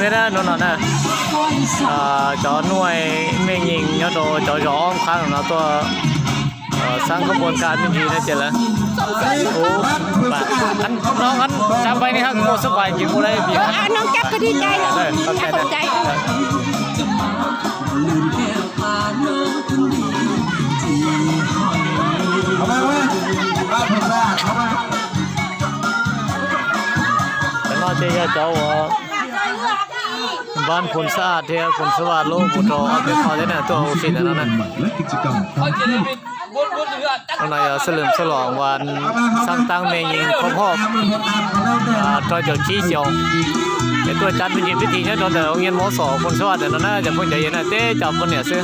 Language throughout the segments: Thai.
thế đó nó nè cho nuôi mình nhìn nhớ đồ cho gió khang nó to sang các buônการnhư thế chứ là bạn anh nó anh sao bay đi ha mua số bài chỉ mua đây vì nó chắc cái đi chơi chắc không chơi nó chơi cháuบ้านคนสะอาดเทียคนสวัสดิ์โลกบุตรเอาไปขอได้เนี่ยตัวโอเคนะนั่นน่ะตอนไหนเฉลิมฉลองวันสร้างตั้งเมยิงครบรอบตอนเจ้าชี้เจียวไอตัวจันเป็นยิงพิธีเนี่ยตอนเดี๋ยวเงียนมอสอคนสวัสดิ์นั่นน่ะจะพูดใจเย็นนะเต้จับคนเนี่ยซื้อ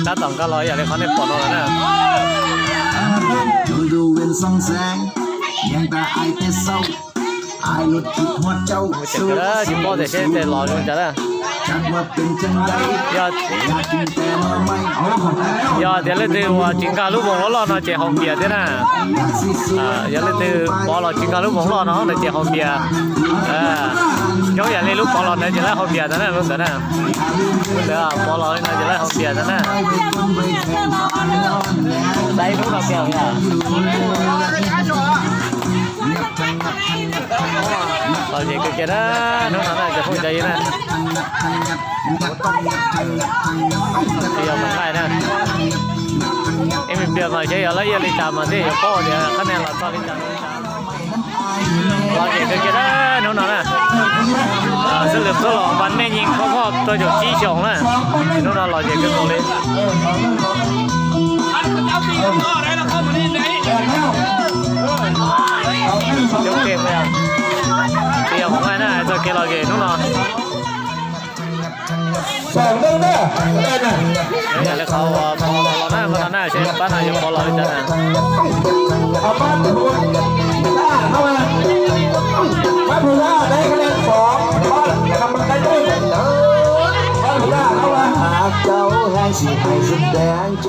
ถ้าต้องก็รออย่างไรเขาในปอดเราเนี่ยดูเว้นส่องแสงยังตาไอเตเศร้าไอหลุดผิดหัวเจ้าสู้จิบอแต่เช่นแต่รอจนจะได้จังว่าเป็นจังใดอยากกินแต่มาไม่อย่าเดี๋ยวเลยดูว่าจิงกาลูกบอลเราเนาะเจ้าของเบียร์ด้วยนะอย่าเลยดูบอลเราจิงกาลูกบอลเราเนาะเจ้าของเบียร์ย้อนอย่าเลยลูกบอลเราเนี่ยจะได้ของเบียร์นะมึงแต่นะเดี๋ยวบอลเราเนี่ยจะได้ของเบียร์นะได้ลูกเราเบียร์เนี่ยตอนนี้ก็แค่นั้นน้องน่าจะพูดใจนะเดี๋ยวมันได้นะเอ็มเบียร์มาใช่อะไรอย่าลิจามาดิพ่อเดี๋ยวคะแนนเราตอนลิจาตอนนี้ก็แค่นั้นน้องน่ะเสลือบตัวหลอกวันแม่ยิงเขาพ่อตัวจุดชี้ชงนะน้องน่ะรอเด็กกันตรงนี้ยกเกมเลยเดี๋ยวของไอ้น่ะจะเกลอเกนู่นน่ะสองเด้งเด้อเดี๋ยวเขาพอเราหน้าใช่ป้าหน้ายังพอเราจะนะเอาบ้านถูกเข้ามาบ้านถูกได้คะแนน2บ้านทำมันได้ด้วยบ้านถูกเข้ามาหากเจ้าให้สิให้แสดงใจ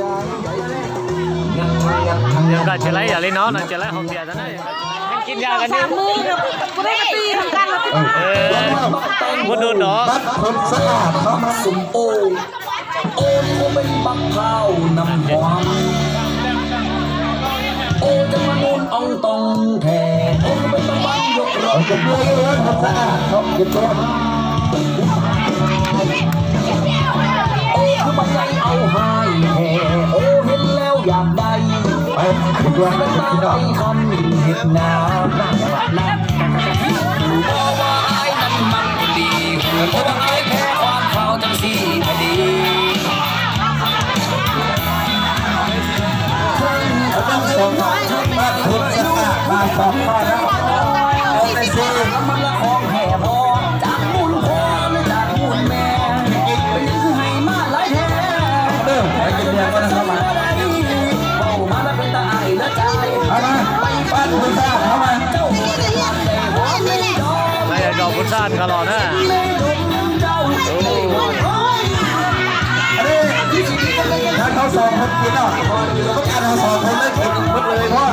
ยังก็จะไล่อย่าเล่นน้องนะจะไล่ของเบียร์ซะนะกินยากันดิมือกูได้ตีทำกันวันนู้นเนาะบัดคนสะอาดเขามาสุ่มโอ้ก็เป็นบักข้าวน้ำหอมจะมานูนอ่องตองแทนก็เป็นบังยกรถจะเลื่อนคนสะอาดเขาเก็บตัวคือมันใจเอาให้แห่เห็นแล้วอยากได้เป็นตัวเป็นตาไอ้คำเห็ดหนาวเพราะว่าไอ้มันดีเพราะว่าไอ้แค่ความเขาจังสีพอดีต้องส่งมาทุกบ้านทุกสถานบ้านบอกว่าเอาไปซื้อมันละของแห่พอจากมูลพ่อและจากมูลแม่เป็นยังคือให้มาหลายแท้เด้อไปกินเบียร์ก็นะครับมาเบามาแล้วเป็นตาไอ้และใจเอามาไปบ้านคุณตาเอามาเจ้าไม่ดอกพุทธานกันหรอกนะถ้าเขาสองคนกินอ่ะต้องการเขาสองคนได้กินหมดเลยพ่อ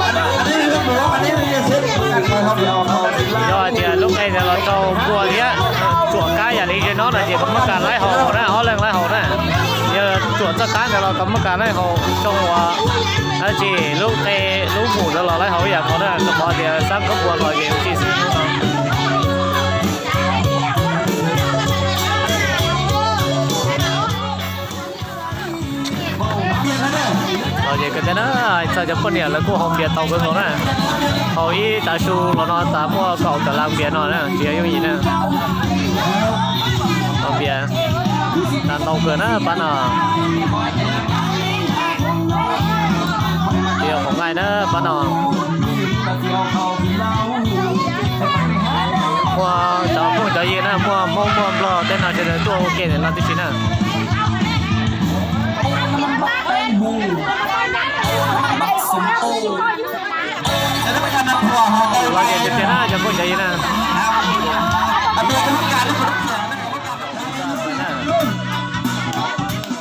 อันนี้คือหมูอันนี้มีเส้นกันมาทำเดียวเขาdo thì lúc này thì là tàu cua kia chuột cá nhà đi cho nó là chỉ có mất cả lái hồ nè họ lên lái hồ nè giờ chuột tất cả thì là có mất cả lái hồ trong nó chỉ lúc này lúc mù nó là lái hồ giờ có nè có thì sáng có buồn rồi thì chỉ xin rồi vậy cái đó sao cho con nhà là cô hồng biệt tàu bên đó nè hồi ta su nó ta mua cậu ta làm biệt nó nè chỉ có gì nè hồng biệt ta tàu cửa nó bán à điềuของai đó bán à mua cháu không cháu gì nè mua lo tên nào cho nó tôi ok để làm cái gì nè lagi jadi na jago jadi na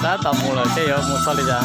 đã tập một là chơi ở một sao đi ra